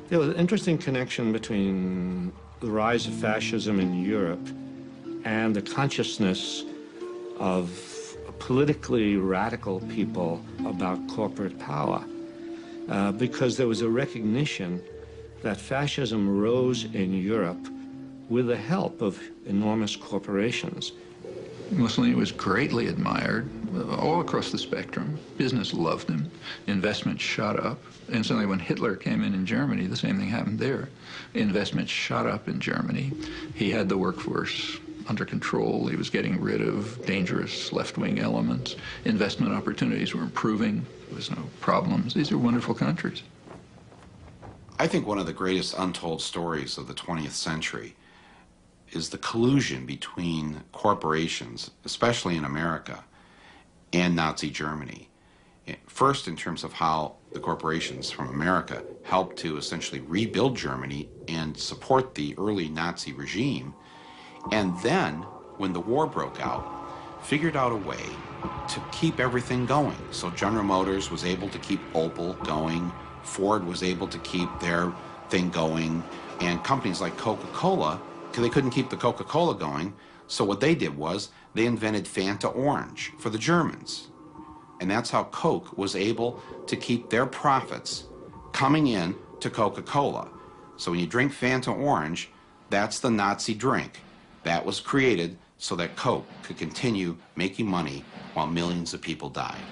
There was an interesting connection between the rise of fascism in Europe and the consciousness of politically radical people about corporate power, because there was a recognition that fascism rose in Europe with the help of enormous corporations. Mussolini was greatly admired all across the spectrum. Business loved him. Investment shot up. Instantly, when Hitler came in Germany, the same thing happened there. Investment shot up in Germany. He had the workforce under control. He was getting rid of dangerous left-wing elements. Investment opportunities were improving. There was no problems. These are wonderful countries. I think one of the greatest untold stories of the 20th century is the collusion between corporations, especially in America, and Nazi Germany. First, in terms of how the corporations from America helped to essentially rebuild Germany and support the early Nazi regime, and then, when the war broke out, figured out a way to keep everything going. So General Motors was able to keep Opel going, Ford was able to keep their thing going, and companies like Coca-Cola, because they couldn't keep the Coca-Cola going, so what they did was they invented Fanta Orange for the Germans. And that's how Coke was able to keep their profits coming in to Coca-Cola. So when you drink Fanta Orange, that's the Nazi drink. That was created so that Coke could continue making money while millions of people died.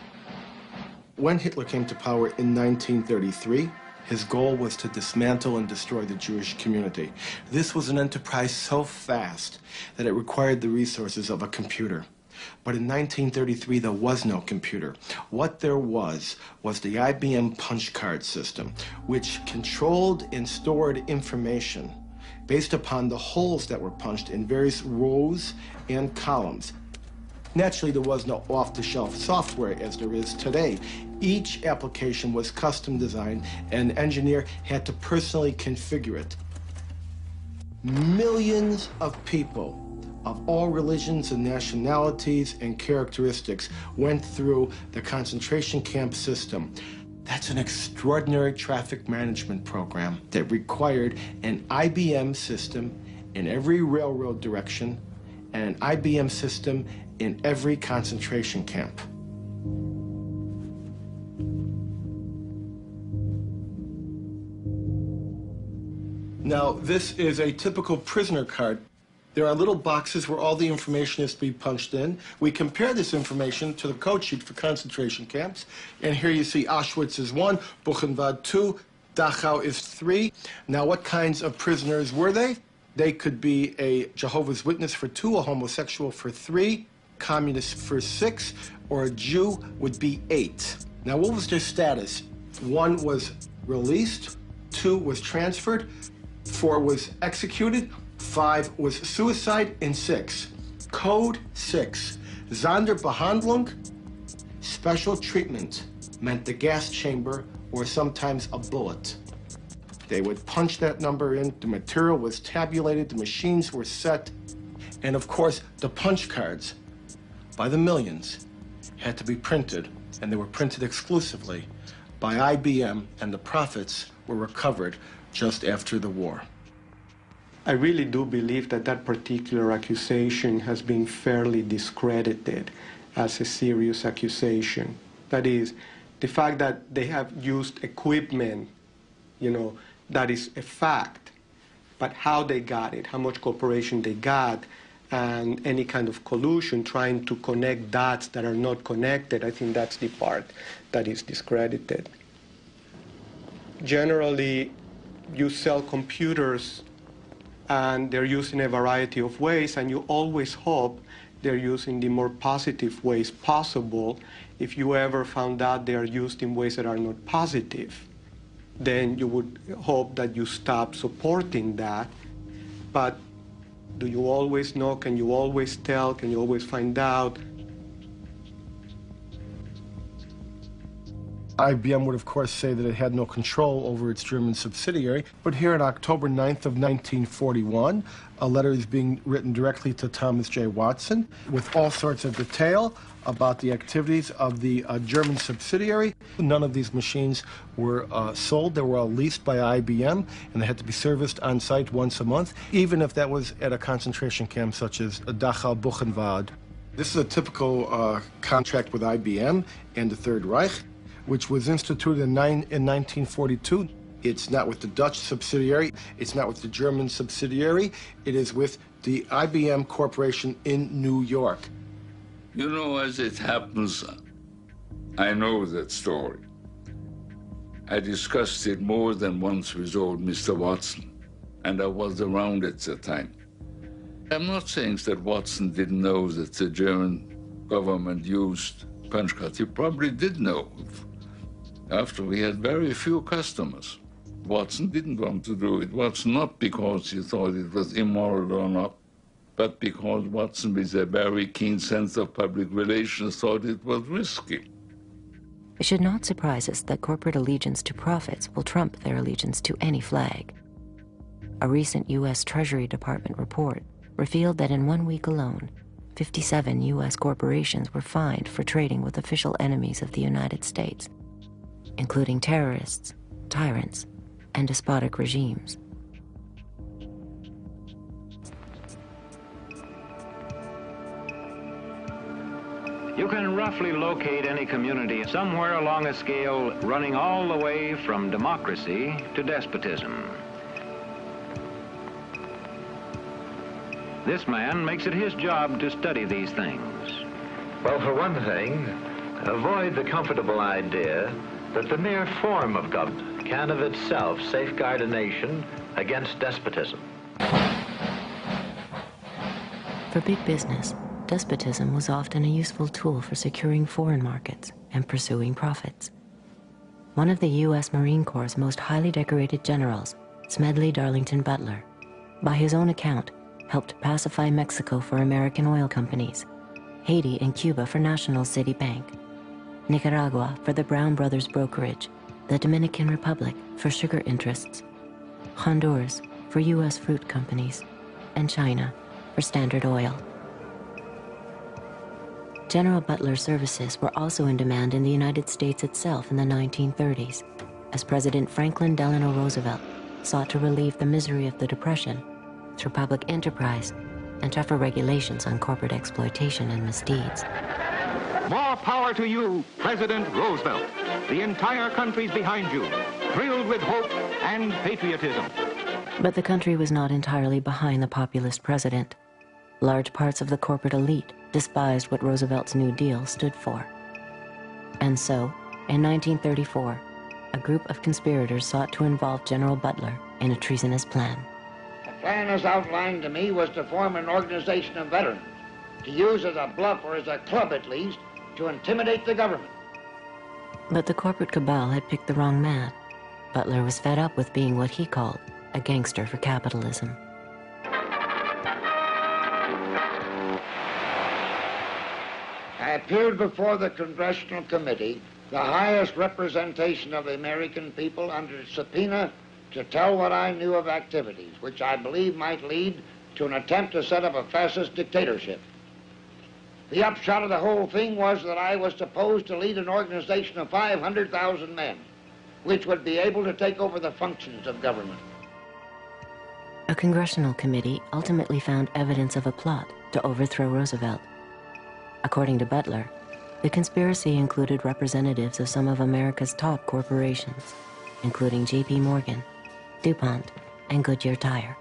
When Hitler came to power in 1933, his goal was to dismantle and destroy the Jewish community. This was an enterprise so fast that it required the resources of a computer. But in 1933, there was no computer. What there was the IBM punch card system, which controlled and stored information based upon the holes that were punched in various rows and columns. Naturally, there was no off-the-shelf software as there is today. Each application was custom designed, and an engineer had to personally configure it. Millions of people of all religions and nationalities and characteristics went through the concentration camp system. That's an extraordinary traffic management program that required an IBM system in every railroad direction and an IBM system in every concentration camp. Now, this is a typical prisoner card. There are little boxes where all the information is to be punched in. We compare this information to the code sheet for concentration camps. And here you see Auschwitz is 1, Buchenwald 2, Dachau is 3. Now, what kinds of prisoners were they? They could be a Jehovah's Witness for 2, a homosexual for 3, communist for 6, or a Jew would be 8. Now, what was their status? 1 was released, 2 was transferred, 4 was executed, 5 was suicide, and 6. Code 6. Sonderbehandlung, special treatment, meant the gas chamber or sometimes a bullet. They would punch that number in, the material was tabulated, the machines were set, and of course, the punch cards, by the millions, had to be printed, and they were printed exclusively by IBM, and the profits were recovered just after the war. I really do believe that that particular accusation has been fairly discredited as a serious accusation. That is, the fact that they have used equipment, that is a fact. But how they got it, how much cooperation they got, and any kind of collusion trying to connect dots that are not connected, I think that's the part that is discredited. Generally, you sell computers and they're used in a variety of ways, and you always hope they're used in the more positive ways possible. If you ever found out they are used in ways that are not positive, then you would hope that you stop supporting that. But do you always know? Can you always tell? Can you always find out? IBM would, of course, say that it had no control over its German subsidiary. But here on October 9th of 1941, a letter is being written directly to Thomas J. Watson with all sorts of detail about the activities of the German subsidiary. None of these machines were sold. They were all leased by IBM, and they had to be serviced on site once a month, even if that was at a concentration camp such as Dachau, Buchenwald. This is a typical contract with IBM and the Third Reich, which was instituted in 1942. It's not with the Dutch subsidiary. It's not with the German subsidiary. It is with the IBM Corporation in New York. You know, as it happens, I know that story. I discussed it more than once with old Mr. Watson, and I was around at the time. I'm not saying that Watson didn't know that the German government used punch cards. He probably did know. After we had very few customers, Watson didn't want to do it. Watson, not because he thought it was immoral or not, but because Watson, with a very keen sense of public relations, thought it was risky. It should not surprise us that corporate allegiance to profits will trump their allegiance to any flag. A recent U.S. Treasury Department report revealed that in 1 week alone, 57 U.S. corporations were fined for trading with official enemies of the United States, including terrorists, tyrants, and despotic regimes. You can roughly locate any community somewhere along a scale running all the way from democracy to despotism. This man makes it his job to study these things. Well, for one thing, avoid the comfortable idea that the mere form of government can of itself safeguard a nation against despotism. For big business, despotism was often a useful tool for securing foreign markets and pursuing profits. One of the U.S. Marine Corps' most highly decorated generals, Smedley Darlington Butler, by his own account, helped pacify Mexico for American oil companies, Haiti and Cuba for National City Bank, Nicaragua for the Brown Brothers Brokerage, the Dominican Republic for sugar interests, Honduras for U.S. fruit companies, and China for Standard Oil. General Butler's services were also in demand in the United States itself in the 1930s, as President Franklin Delano Roosevelt sought to relieve the misery of the Depression through public enterprise and tougher regulations on corporate exploitation and misdeeds. More power to you, President Roosevelt. The entire country's behind you, thrilled with hope and patriotism. But the country was not entirely behind the populist president. Large parts of the corporate elite despised what Roosevelt's New Deal stood for. And so, in 1934, a group of conspirators sought to involve General Butler in a treasonous plan. The plan as outlined to me was to form an organization of veterans, to use as a bluff or as a club at least, to intimidate the government. But the corporate cabal had picked the wrong man. Butler was fed up with being what he called a gangster for capitalism. I appeared before the Congressional Committee, the highest representation of the American people, under subpoena to tell what I knew of activities, which I believe might lead to an attempt to set up a fascist dictatorship. The upshot of the whole thing was that I was supposed to lead an organization of 500,000 men, which would be able to take over the functions of government. A congressional committee ultimately found evidence of a plot to overthrow Roosevelt. According to Butler, the conspiracy included representatives of some of America's top corporations, including J.P. Morgan, DuPont, and Goodyear Tire.